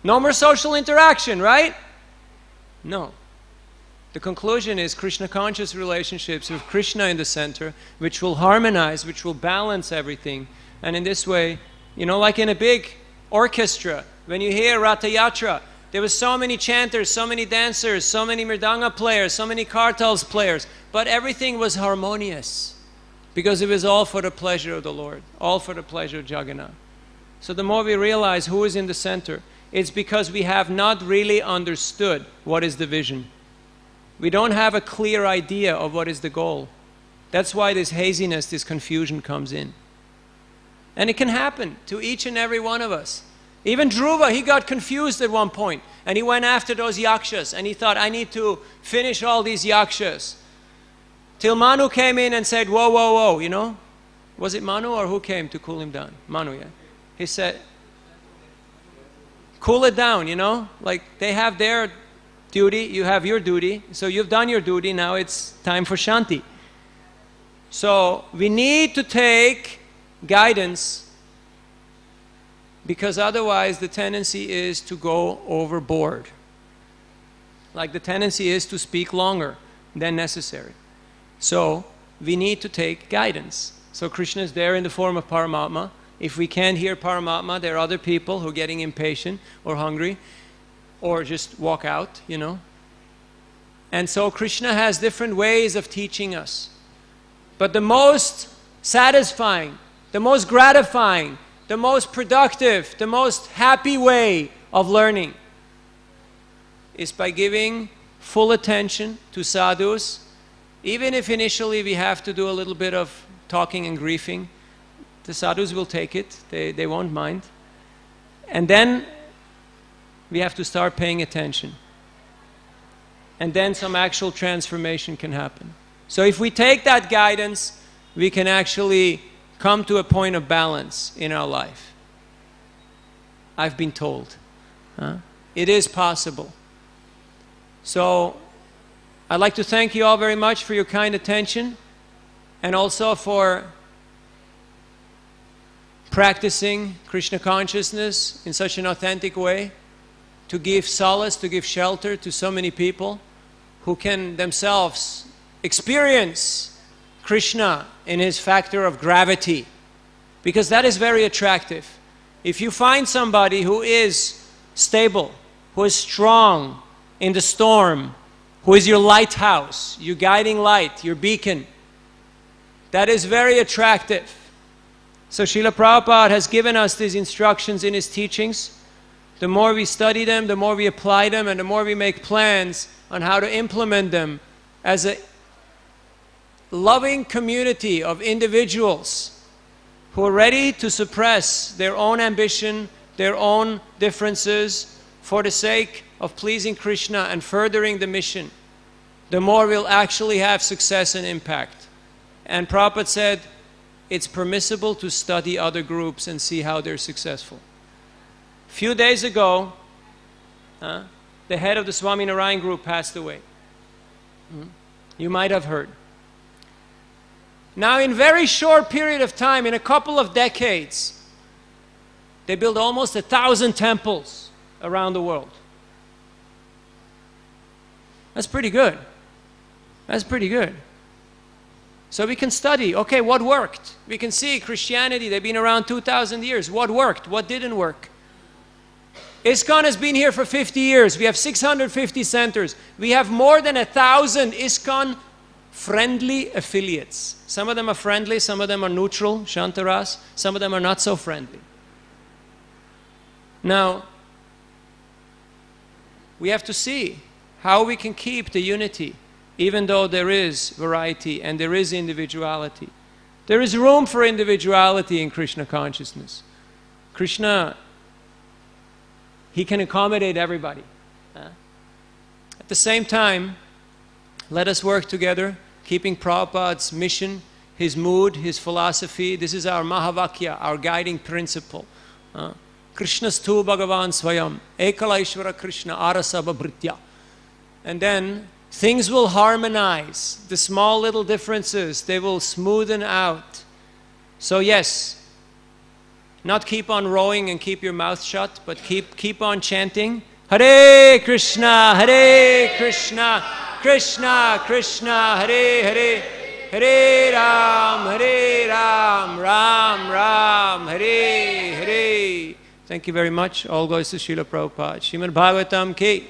No more social interaction, right? No. The conclusion is Krishna conscious relationships with Krishna in the center, which will harmonize, which will balance everything. And in this way, you know, like in a big orchestra, when you hear Ratha Yatra, there were so many chanters, so many dancers, so many mridanga players, so many kartals players, but everything was harmonious because it was all for the pleasure of the Lord, all for the pleasure of Jagannath. So the more we realize who is in the center, it's because we have not really understood what is the vision. We don't have a clear idea of what is the goal. That's why this haziness, this confusion comes in. And it can happen to each and every one of us. Even Dhruva, he got confused at one point, and he went after those yakshas, and he thought, I need to finish all these yakshas. Till Manu came in and said, whoa, whoa, whoa, you know? Was it Manu or who came to cool him down? Manu, yeah. He said, cool it down, you know? Like, they have their duty, you have your duty, so you've done your duty, now it's time for Shanti. So, we need to take guidance, because otherwise the tendency is to go overboard. Like the tendency is to speak longer than necessary. So we need to take guidance. So Krishna is there in the form of Paramatma. If we can't hear Paramatma, there are other people who are getting impatient or hungry or just walk out, you know. And so Krishna has different ways of teaching us. But the most satisfying, the most gratifying, the most productive, the most happy way of learning is by giving full attention to sadhus, even if initially we have to do a little bit of talking and griefing. The sadhus will take it, they won't mind. And then we have to start paying attention. And then some actual transformation can happen. So if we take that guidance, we can actually come to a point of balance in our life. I've been told. It is possible. So I'd like to thank you all very much for your kind attention, and also for practicing Krishna consciousness in such an authentic way, to give solace, to give shelter to so many people who can themselves experience Krishna in his factor of gravity, because that is very attractive. If you find somebody who is stable, who is strong in the storm, who is your lighthouse, your guiding light, your beacon, that is very attractive. So Srila Prabhupada has given us these instructions in his teachings. The more we study them, the more we apply them, and the more we make plans on how to implement them as a loving community of individuals who are ready to suppress their own ambition, their own differences for the sake of pleasing Krishna and furthering the mission, the more we'll actually have success and impact. And Prabhupada said, it's permissible to study other groups and see how they're successful. A few days ago, the head of the Swami Narayan group passed away. You might have heard. Now, in a very short period of time, in a couple of decades, they built almost 1,000 temples around the world. That's pretty good. That's pretty good. So we can study, okay, what worked? We can see Christianity, they've been around 2,000 years. What worked? What didn't work? ISKCON has been here for 50 years. We have 650 centers. We have more than 1,000 ISKCON friendly affiliates. Some of them are friendly, some of them are neutral, Shantaras, some of them are not so friendly. Now, we have to see how we can keep the unity, even though there is variety and there is individuality. There is room for individuality in Krishna consciousness. Krishna, he can accommodate everybody. At the same time, let us work together, keeping Prabhupada's mission, his mood, his philosophy. This is our Mahavakya, our guiding principle. Krishnastu Bhagavan Swayam, Ekalaishvara Krishna Arasabha Bhritya. And then things will harmonize. The small little differences, they will smoothen out. So yes, not keep on rowing and keep your mouth shut, but keep on chanting. Hare Krishna, Hare Krishna, Krishna Krishna, Hare Hare, Hare Ram, Ram Ram, Hare Hare. Thank you very much. All goes to Srila Prabhupada. Śrīmad Bhagavatam ki.